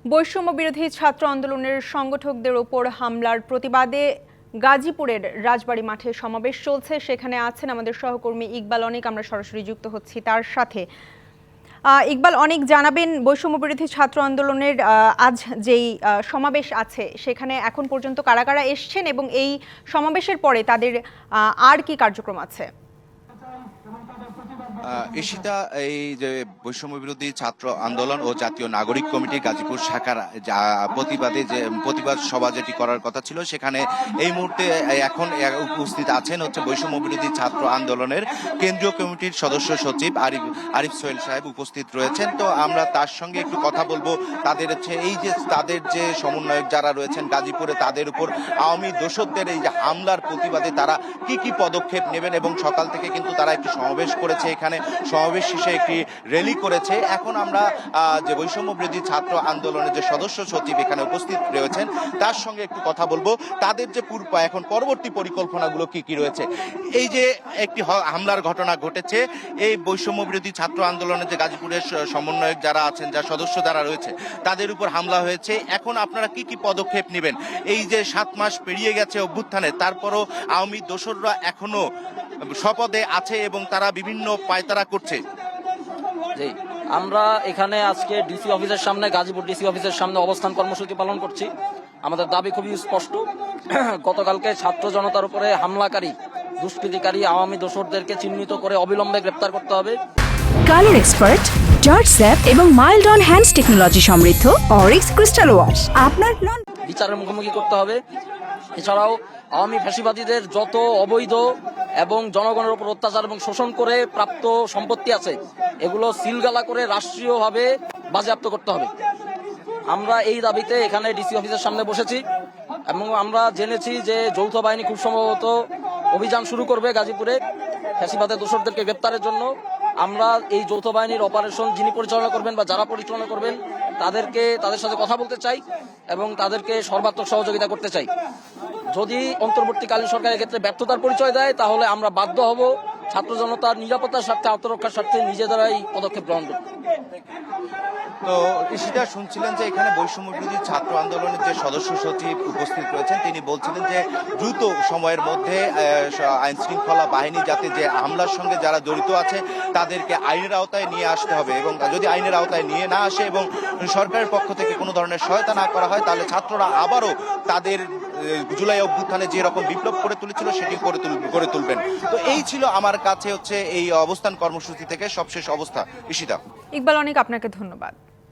বৈষম্য বিরোধী ছাত্র আন্দোলনের সংগঠকদের ওপর হামলার প্রতিবাদে গাজীপুরের রাজবাড়ী মাঠে সমাবেশ চলছে। সেখানে আছেন আমাদের সহকর্মী ইকবাল অনিক। আমরা সরাসরি যুক্ত হচ্ছি তার সাথে। ইকবাল অনিক, জানাবেন বৈষম্য বিরোধী ছাত্র আন্দোলনের আজ যেই সমাবেশ আছে সেখানে এখন পর্যন্ত কারা কারা এসছেন এবং এই সমাবেশের পরে তাদের আর কি কার্যক্রম আছে? ঈশিতা, এই যে বৈষম্য বিরোধী ছাত্র আন্দোলন ও জাতীয় নাগরিক কমিটি গাজীপুর শাখার প্রতিবাদে যে প্রতিবাদ সভা যেটি করার কথা ছিল, সেখানে এই মুহূর্তে এখন উপস্থিত আছেন হচ্ছে বৈষম্য বিরোধী ছাত্র আন্দোলনের কেন্দ্রীয় কমিটির সদস্য সচিব আরিফ সোহেল সাহেব উপস্থিত রয়েছেন। তো আমরা তার সঙ্গে একটু কথা বলবো। তাদের হচ্ছে এই যে তাদের যে সমন্বয়ক যারা রয়েছেন গাজীপুরে, তাদের উপর আওয়ামী দোসরদের এই যে হামলার প্রতিবাদে তারা কি কি পদক্ষেপ নেবেন, এবং সকাল থেকে কিন্তু তারা একটি সমাবেশ করেছে, এখানে সমাবেশ শেষে একটি র্যালি করেছে। এখন আমরা যে বৈষম্য বিরোধী ছাত্র আন্দোলনের যে সদস্য সচিব এখানে উপস্থিত রয়েছেন তার সঙ্গে একটু কথা বলবো। তাদের যে এখন পরবর্তী পরিকল্পনাগুলো কি কি রয়েছে। এই যে একটি হামলার ঘটনা ঘটেছে, এই বৈষম্য বিরোধী ছাত্র আন্দোলনের যে গাজীপুরের সমন্বয়ক যারা আছেন, যারা সদস্য যারা রয়েছে, তাদের উপর হামলা হয়েছে। এখন আপনারা কি কি পদক্ষেপ নেবেন? এই যে 7 মাস পেরিয়ে গেছে অভ্যুত্থানে, তারপরও আওয়ামী দোসররা এখনো শপথে আছে এবং তারা বিভিন্ন পায়তারা করছে। জি, আমরা এখানে আজকে ডিসি অফিসের সামনে, গাজীপুর ডিসি অফিসের সামনে অবস্থান কর্মসূচি পালন করছি। আমাদের দাবি খুবই স্পষ্ট। গতকালকে ছাত্র জনতার উপরে হামলাকারী দুষ্কৃতিকারী আওয়ামী দোসরদেরকে চিহ্নিত করে অবিলম্বে গ্রেপ্তার করতে হবে। কালার এক্সপার্ট, জর্জ স্যাপ এবং মাইল্ড অন হ্যান্ডস টেকনোলজি সমৃদ্ধ অরিক্স ক্রিস্টাল ওয়াশ আপনার বিচারের মুখোমুখি করতে হবে। এছাড়াও আওয়ামী ফ্যাসিবাদীদের যত অবৈধ এবং জনগণের উপর অত্যাচার এবং শোষণ করে প্রাপ্ত সম্পত্তি আছে, এগুলো সিলগালা করে রাষ্ট্রীয়ভাবে বাজেয়াপ্ত করতে হবে। আমরা এই দাবিতে এখানে ডিসি অফিসের সামনে বসেছি এবং আমরা জেনেছি যে যৌথ বাহিনী খুব সম্ভবত অভিযান শুরু করবে গাজীপুরে ফ্যাসিবাদের দোসরদেরকে গ্রেপ্তারের জন্য। আমরা এই যৌথ বাহিনীর অপারেশন যিনি পরিচালনা করবেন বা যারা পরিচালনা করবেন তাদের সাথে কথা বলতে চাই এবং তাদেরকে সর্বাত্মক সহযোগিতা করতে চাই। যদি অন্তর্বর্তীকালীন সরকারের ক্ষেত্রে ব্যর্থতার পরিচয় দেয়, তাহলে আমরা বাধ্য হব ছাত্র জনতার নিরাপত্তার স্বার্থে, আত্মরক্ষার স্বার্থে নিজেদেরাই পদক্ষেপ গ্রহণ করতে। তো ঈশিতা, শুনছিলেন যে এখানে বৈষম্য বিরোধী ছাত্র আন্দোলনের যে সদস্য সচিব উপস্থিত রয়েছেন, তিনি বলছিলেন যে দ্রুত সময়ের মধ্যে আইন শৃঙ্খলা বাহিনী যাতে যে হামলার সঙ্গে যারা জড়িত আছে তাদেরকে আইনের আওতায় নিয়ে আসতে হবে, এবং যদি আইনের আওতায় নিয়ে না আসে এবং সরকারের পক্ষ থেকে কোনো ধরনের সহায়তা না করা হয়, তাহলে ছাত্ররা আবারও তাদের জুলাই অভ্যুত্থানে যে রকম বিপ্লব করে তুলেছিল সেটি করে তুলবেন। তো এই ছিল আমার কাছে হচ্ছে এই অবস্থান কর্মসূচি থেকে সবশেষ অবস্থা। ঈশিতা। ইকবাল অনিক, আপনাকে ধন্যবাদ।